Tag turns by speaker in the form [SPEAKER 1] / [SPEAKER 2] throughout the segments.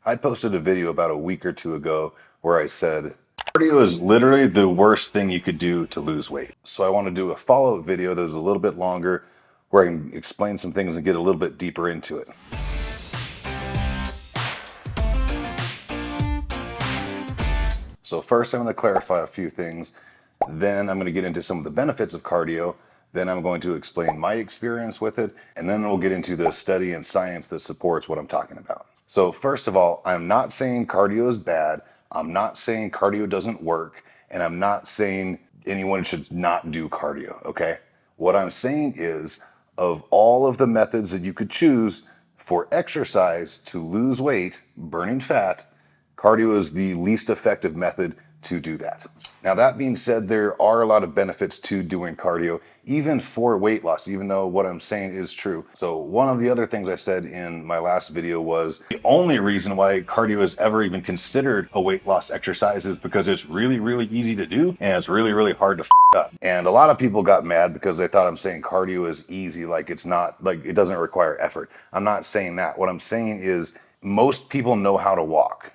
[SPEAKER 1] I posted a video about a week or two ago where I said, cardio is literally the worst thing you could do to lose weight. So I want to do a follow-up video that's a little bit longer where I can explain some things and get a little bit deeper into it. So first I'm going to clarify a few things, then I'm going to get into some of the benefits of cardio, then I'm going to explain my experience with it, and then we'll get into the study and science that supports what I'm talking about. So first of all, I'm not saying cardio is bad, I'm not saying cardio doesn't work, and I'm not saying anyone should not do cardio, okay? What I'm saying is, of all of the methods that you could choose for exercise to lose weight, burning fat, cardio is the least effective method to do that. Now, that being said, there are a lot of benefits to doing cardio, even for weight loss, even though what I'm saying is true. So one of the other things I said in my last video was the only reason why cardio is ever even considered a weight loss exercise is because it's really, really easy to do and it's really, really hard to up. And a lot of people got mad because they thought I'm saying cardio is easy, like it's not, like it doesn't require effort. I'm not saying that. What I'm saying is most people know how to walk.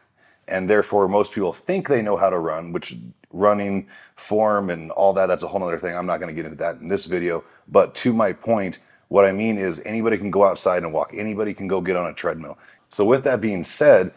[SPEAKER 1] And therefore, most people think they know how to run, which running form and all that, that's a whole other thing. I'm not going to get into that in this video. But to my point, what I mean is anybody can go outside and walk. Anybody can go get on a treadmill. So with that being said,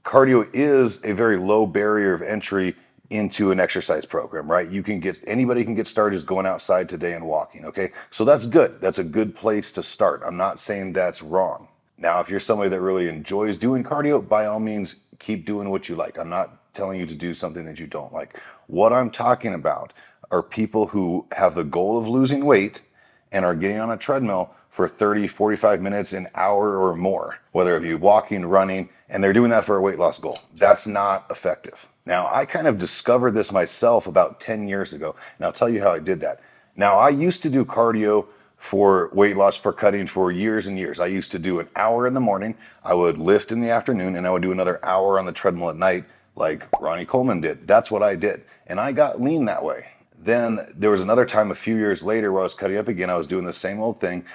[SPEAKER 1] cardio is a very low barrier of entry into an exercise program, right? Anybody can get started just going outside today and walking, okay? So that's good. That's a good place to start. I'm not saying that's wrong. Now, if you're somebody that really enjoys doing cardio, by all means, keep doing what you like. I'm not telling you to do something that you don't like. What I'm talking about are people who have the goal of losing weight and are getting on a treadmill for 30, 45 minutes, an hour or more, whether it be walking, running, and they're doing that for a weight loss goal. That's not effective. Now, I kind of discovered this myself about 10 years ago, and I'll tell you how I did that. Now, I used to do cardio for weight loss, for cutting, for years and years. I used to do an hour in the morning, I would lift in the afternoon, and I would do another hour on the treadmill at night like Ronnie Coleman did. That's what I did. And I got lean that way. Then there was another time a few years later where I was cutting up again. I was doing the same old thing.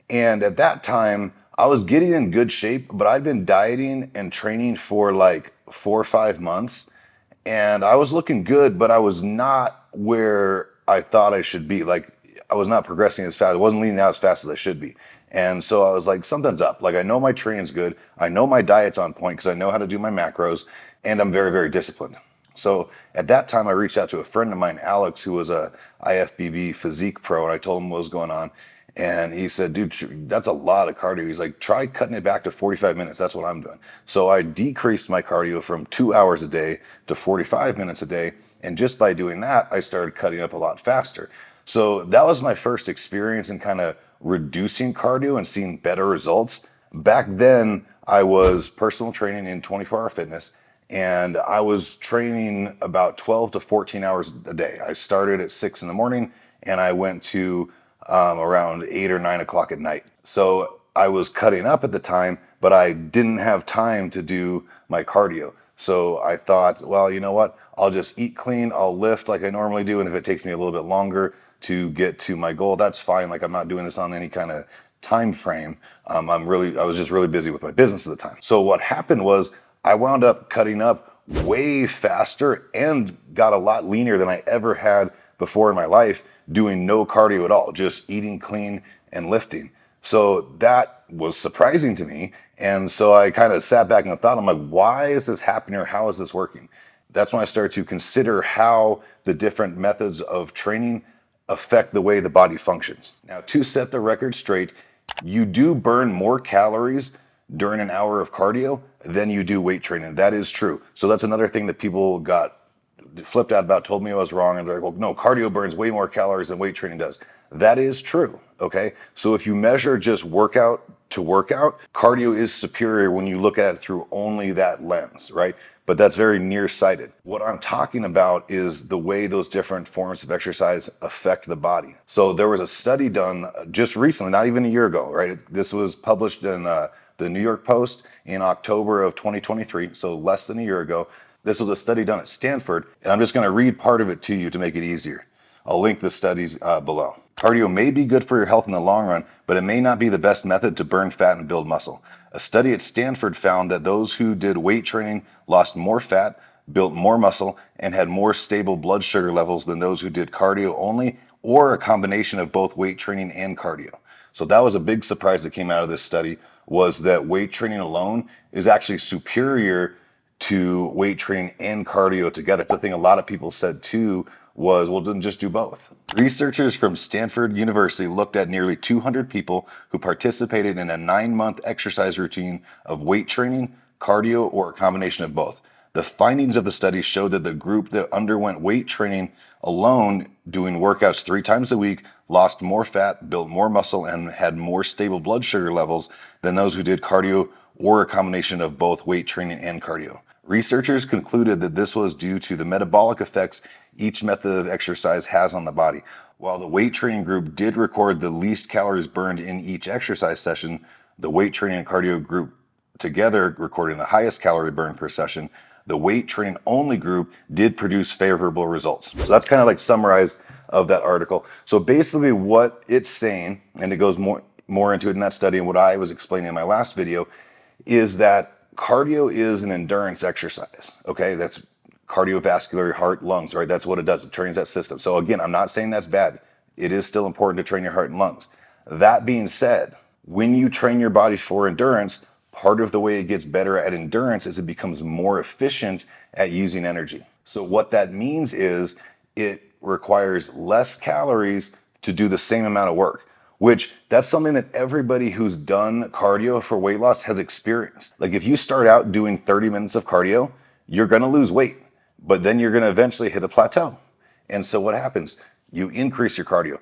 [SPEAKER 1] And at that time, I was getting in good shape, but I'd been dieting and training for like 4 or 5 months. And I was looking good, but I was not where I thought I should be. Like, I was not progressing as fast. I wasn't leaning out as fast as I should be. And so I was like, something's up. Like, I know my training's good. I know my diet's on point because I know how to do my macros, and I'm very, very disciplined. So at that time, I reached out to a friend of mine, Alex, who was a IFBB physique pro, and I told him what was going on. And he said, dude, that's a lot of cardio. He's like, try cutting it back to 45 minutes. That's what I'm doing. So I decreased my cardio from 2 hours a day to 45 minutes a day. And just by doing that, I started cutting up a lot faster. So that was my first experience in kind of reducing cardio and seeing better results. Back then, I was personal training in 24-hour fitness, and I was training about 12 to 14 hours a day. I started at 6 in the morning, and I went to around 8 or 9 o'clock at night. So I was cutting up at the time, but I didn't have time to do my cardio. So I thought, well, you know what? I'll just eat clean, I'll lift like I normally do, and if it takes me a little bit longer to get to my goal, that's fine. Like, I'm not doing this on any kind of time frame. I was just really busy with my business at the time. So what happened was I wound up cutting up way faster and got a lot leaner than I ever had before in my life, doing no cardio at all, just eating clean and lifting. So that was surprising to me. And so I kind of sat back and thought, I'm like, why is this happening, or how is this working? That's when I started to consider how the different methods of training affect the way the body functions. Now, to set the record straight, you do burn more calories during an hour of cardio than you do weight training. That is true. So that's another thing that people got flipped out about, told me I was wrong, and they're like, well, no, cardio burns way more calories than weight training does. That is true, okay? So if you measure just workout to workout, cardio is superior when you look at it through only that lens, right? But that's very nearsighted. What I'm talking about is the way those different forms of exercise affect the body. So there was a study done just recently, not even a year ago, right? This was published in the New York Post in October of 2023, so less than a year ago. This was a study done at Stanford, and I'm just going to read part of it to you to make it easier. I'll link the studies below. Cardio may be good for your health in the long run, but it may not be the best method to burn fat and build muscle. A study at Stanford found that those who did weight training lost more fat, built more muscle, and had more stable blood sugar levels than those who did cardio only or a combination of both weight training and cardio. So that was a big surprise that came out of this study, was that weight training alone is actually superior to weight training and cardio together. That's the thing a lot of people said too, was, well, then just do both. Researchers from Stanford University looked at nearly 200 people who participated in a 9-month exercise routine of weight training, cardio, or a combination of both. The findings of the study showed that the group that underwent weight training alone, doing workouts 3 times a week, lost more fat, built more muscle, and had more stable blood sugar levels than those who did cardio or a combination of both weight training and cardio. Researchers concluded that this was due to the metabolic effects each method of exercise has on the body. While the weight training group did record the least calories burned in each exercise session, the weight training and cardio group together recording the highest calorie burn per session. The weight training only group did produce favorable results. So that's kind of like summarized of that article. So basically what it's saying, and it goes more into it in that study and what I was explaining in my last video, is that cardio is an endurance exercise. Okay, that's cardiovascular, heart, lungs, right? That's what it does. It trains that system. So again, I'm not saying that's bad. It is still important to train your heart and lungs. That being said, when you train your body for endurance, part of the way it gets better at endurance is it becomes more efficient at using energy. So what that means is it requires less calories to do the same amount of work, which that's something that everybody who's done cardio for weight loss has experienced. Like if you start out doing 30 minutes of cardio, you're going to lose weight, but then you're going to eventually hit a plateau. And so what happens? You increase your cardio.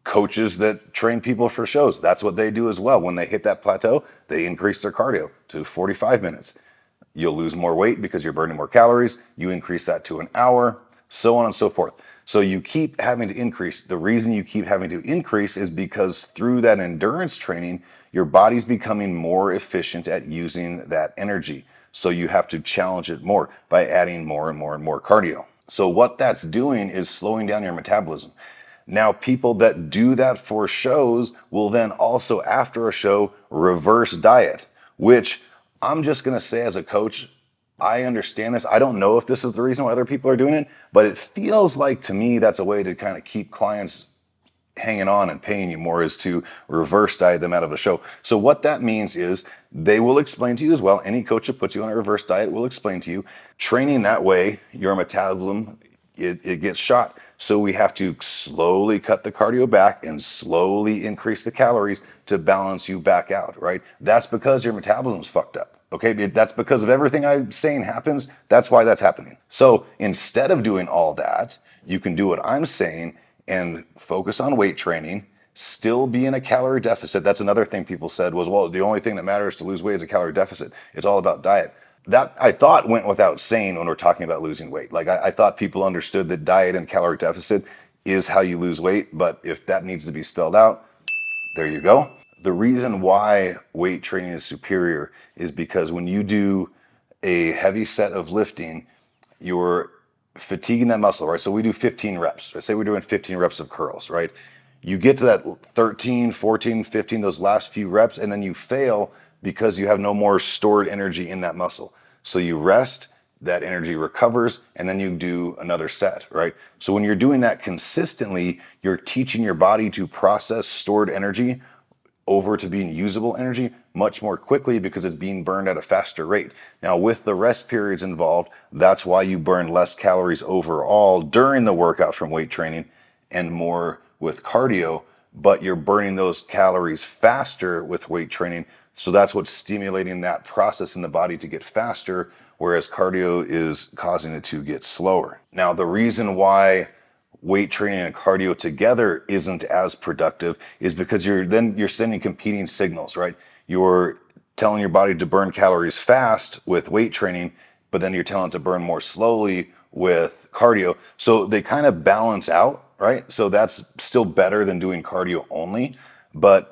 [SPEAKER 1] Coaches that train people for shows, that's what they do as well. When they hit that plateau, they increase their cardio to 45 minutes. You'll lose more weight because you're burning more calories. You increase that to an hour, so on and so forth. So you keep having to increase. The reason you keep having to increase is because through that endurance training, your body's becoming more efficient at using that energy. So you have to challenge it more by adding more and more and more cardio. So what that's doing is slowing down your metabolism. Now, people that do that for shows will then also, after a show, reverse diet, which I'm just going to say as a coach, I understand this. I don't know if this is the reason why other people are doing it, but it feels like to me that's a way to kind of keep clients hanging on and paying you more, is to reverse diet them out of a show. So what that means is they will explain to you as well. Any coach that puts you on a reverse diet will explain to you, training that way, your metabolism, it gets shot. So we have to slowly cut the cardio back and slowly increase the calories to balance you back out, right? That's because your metabolism's fucked up. Okay, that's because of everything I'm saying happens. That's why that's happening. So instead of doing all that, you can do what I'm saying and focus on weight training, still be in a calorie deficit. That's another thing people said was, well, the only thing that matters to lose weight is a calorie deficit. It's all about diet. That I thought went without saying when we're talking about losing weight. Like I thought people understood that diet and calorie deficit is how you lose weight, but if that needs to be spelled out, there you go. The reason why weight training is superior is because when you do a heavy set of lifting, you're fatiguing that muscle, right? So we do 15 reps. Say we're doing 15 reps of curls, right? You get to that 13, 14, 15, those last few reps, and then you fail because you have no more stored energy in that muscle. So you rest, that energy recovers, and then you do another set, right? So when you're doing that consistently, you're teaching your body to process stored energy over to being usable energy much more quickly because it's being burned at a faster rate. Now, with the rest periods involved, that's why you burn less calories overall during the workout from weight training and more with cardio, but you're burning those calories faster with weight training. So that's what's stimulating that process in the body to get faster, whereas cardio is causing it to get slower. Now, the reason why weight training and cardio together isn't as productive is because you're sending competing signals, right? You're telling your body to burn calories fast with weight training, but then you're telling it to burn more slowly with cardio. So they kind of balance out, right? So that's still better than doing cardio only, but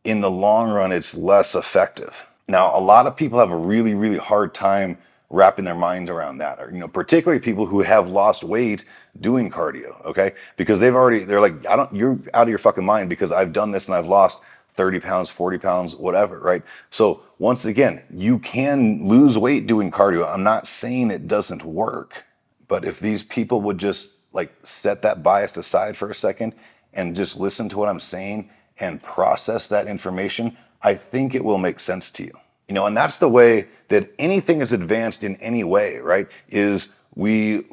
[SPEAKER 1] in the long run, it's less effective. Now, a lot of people have a really, really hard time wrapping their minds around that, or, particularly people who have lost weight doing cardio, okay? Because they're like, you're out of your fucking mind because I've done this and I've lost 30 pounds, 40 pounds, whatever, right? So once again, you can lose weight doing cardio. I'm not saying it doesn't work, but if these people would just like set that bias aside for a second and just listen to what I'm saying and process that information, I think it will make sense to you. You know, and that's the way that anything is advanced in any way, right? Is we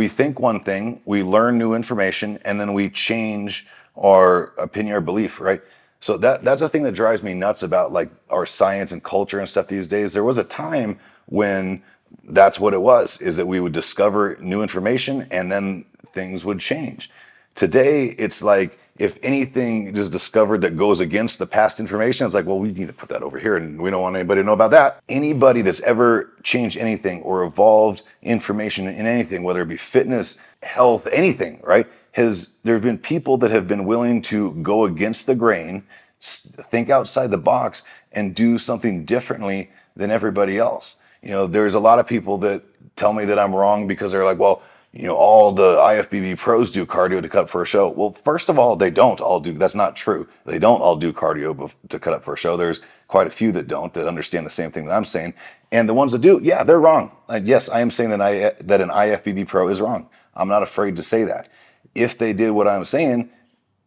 [SPEAKER 1] think one thing, we learn new information, and then we change our opinion or belief, right? So that's the thing that drives me nuts about like our science and culture and stuff these days. There was a time when that's what it was, is that we would discover new information and then things would change. Today, it's like if anything is discovered that goes against the past information, it's like, well, we need to put that over here and we don't want anybody to know about that. Anybody that's ever changed anything or evolved information in anything, whether it be fitness, health, anything, right? There have been people that have been willing to go against the grain, think outside the box, and do something differently than everybody else. You know, there's a lot of people that tell me that I'm wrong because they're like, well, you know, all the IFBB pros do cardio to cut up for a show. Well, first of all, they don't all do. That's not true. They don't all do cardio to cut up for a show. There's quite a few that don't, that understand the same thing that I'm saying. And the ones that do, yeah, they're wrong. Yes, I am saying that an IFBB pro is wrong. I'm not afraid to say that. If they did what I'm saying,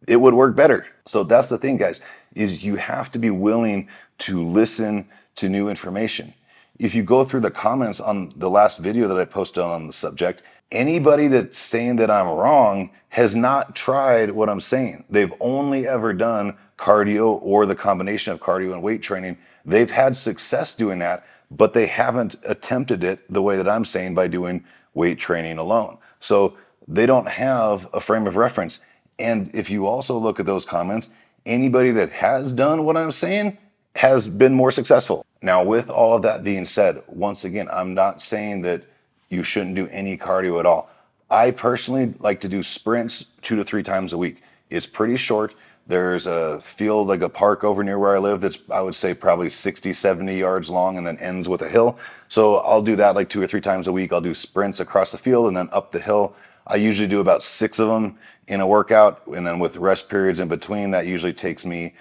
[SPEAKER 1] it would work better. So that's the thing, guys, is you have to be willing to listen to new information. If you go through the comments on the last video that I posted on the subject, anybody that's saying that I'm wrong has not tried what I'm saying. They've only ever done cardio or the combination of cardio and weight training. They've had success doing that, but they haven't attempted it the way that I'm saying by doing weight training alone. So they don't have a frame of reference. And if you also look at those comments, anybody that has done what I'm saying has been more successful. Now, with all of that being said, once again, I'm not saying that you shouldn't do any cardio at all. I personally like to do sprints 2 to 3 times a week. It's pretty short. There's a field, like a park over near where I live, that's, I would say, probably 60, 70 yards long and then ends with a hill. So I'll do that like 2 or 3 times a week. I'll do sprints across the field and then up the hill. I usually do about 6 of them in a workout, and then with rest periods in between, that usually takes me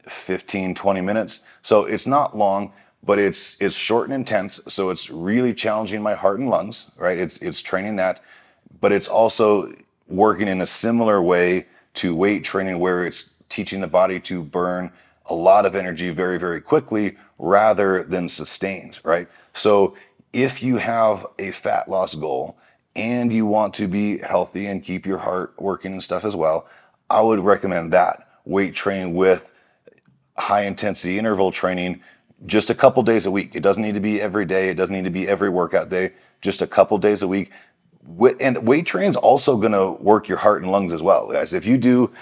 [SPEAKER 1] 15, 20 minutes. So it's not long, but it's short and intense. So it's really challenging my heart and lungs, right? It's training that, but it's also working in a similar way to weight training, where it's teaching the body to burn a lot of energy very, very quickly rather than sustained, right? So if you have a fat loss goal and you want to be healthy and keep your heart working and stuff as well, I would recommend that weight training with high intensity interval training just a couple days a week. It doesn't need to be every day. It doesn't need to be every workout day, just a couple days a week. And weight training is also going to work your heart and lungs as well, guys. If you do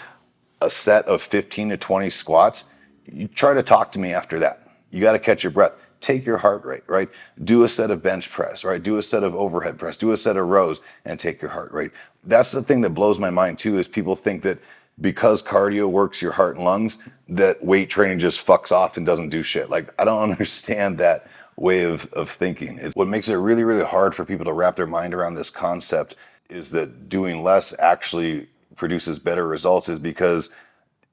[SPEAKER 1] a set of 15 to 20 squats, you try to talk to me after that. You got to catch your breath. Take your heart rate, right? Do a set of bench press, right? Do a set of overhead press, do a set of rows, and take your heart rate. That's the thing that blows my mind too, is people think that because cardio works your heart and lungs, that weight training just fucks off and doesn't do shit. Like, I don't understand that way of thinking. What makes it really, really hard for people to wrap their mind around this concept is that doing less actually produces better results, is because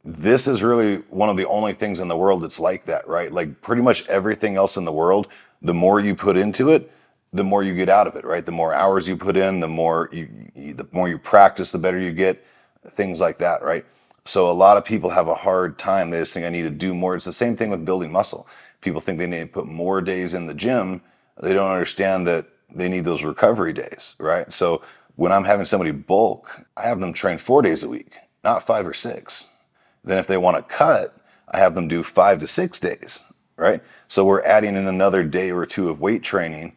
[SPEAKER 1] this is really one of the only things in the world that's like that, right? Like pretty much everything else in the world, the more you put into it, the more you get out of it, right? The more hours you put in, the more you practice, the better you get, things like that, right? So a lot of people have a hard time. They just think I need to do more. It's the same thing with building muscle. People think they need to put more days in the gym. They don't understand that they need those recovery days, right? So when I'm having somebody bulk, I have them train 4 days a week, not 5 or 6. Then if they want to cut, I have them do 5 to 6 days, right? So we're adding in another day or two of weight training,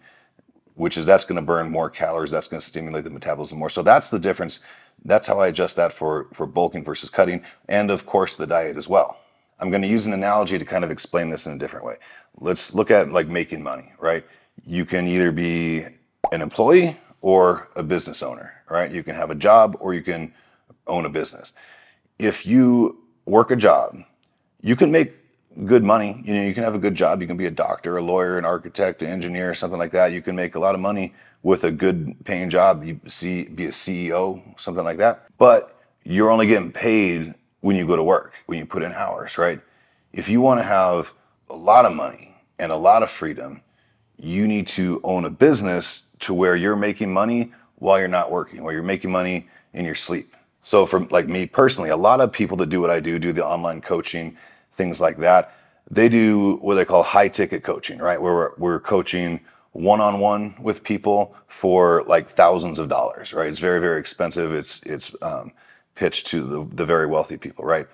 [SPEAKER 1] that's going to burn more calories. That's going to stimulate the metabolism more. So that's the difference. That's how I adjust that for bulking versus cutting. And of course, the diet as well. I'm going to use an analogy to kind of explain this in a different way. Let's look at like making money, right? You can either be an employee or a business owner, right? You can have a job or you can own a business. If you work a job, you can make good money. You know, you can have a good job. You can be a doctor, a lawyer, an architect, an engineer, something like that. You can make a lot of money with a good paying job. Be a CEO, something like that. But you're only getting paid when you go to work, when you put in hours, right? If you want to have a lot of money and a lot of freedom, you need to own a business to where you're making money while you're not working, while you're making money in your sleep. So for like me personally, a lot of people that do what I do the online coaching, things like that, they do what they call high ticket coaching, right? Where we're coaching one-on-one with people for like thousands of dollars, right? It's very, very expensive. It's pitched to the very wealthy people, right?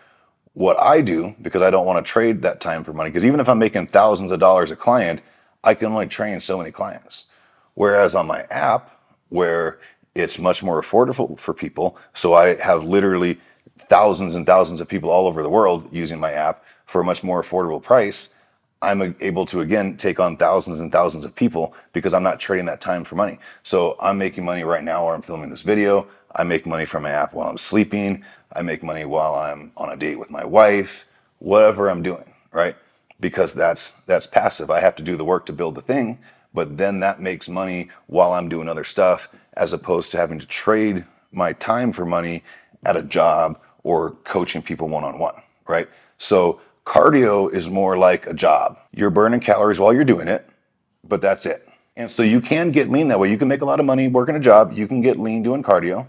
[SPEAKER 1] What I do, because I don't want to trade that time for money, because even if I'm making thousands of dollars a client, I can only train so many clients. Whereas on my app, where it's much more affordable for people, so I have literally thousands and thousands of people all over the world using my app for a much more affordable price, I'm able to again take on thousands and thousands of people because I'm not trading that time for money. So I'm making money right now while I'm filming this video. I make money from my app while I'm sleeping. I make money while I'm on a date with my wife, whatever I'm doing, right? Because that's passive. I have to do the work to build the thing, but then that makes money while I'm doing other stuff as opposed to having to trade my time for money at a job or coaching people one-on-one, right? So cardio is more like a job. You're burning calories while you're doing it, but that's it. And so you can get lean that way. You can make a lot of money working a job. You can get lean doing cardio.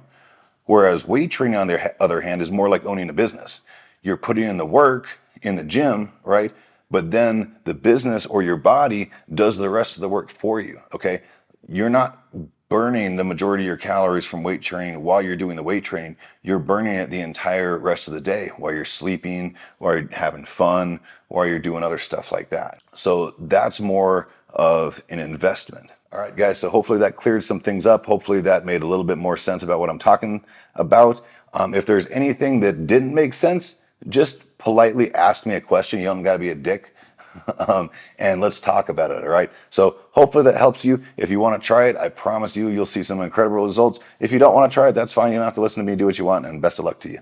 [SPEAKER 1] Whereas weight training, on the other hand, is more like owning a business. You're putting in the work in the gym, right? But then the business or your body does the rest of the work for you, okay? You're not burning the majority of your calories from weight training while you're doing the weight training. You're burning it the entire rest of the day while you're sleeping, while you're having fun, while you're doing other stuff like that. So that's more of an investment. All right, guys, so hopefully that cleared some things up. Hopefully that made a little bit more sense about what I'm talking about. If there's anything that didn't make sense, just politely ask me a question. You don't got to be a dick. And let's talk about it, all right? So hopefully that helps you. If you want to try it, I promise you'll see some incredible results. If you don't want to try it, that's fine. You don't have to listen to me, do what you want, and best of luck to you.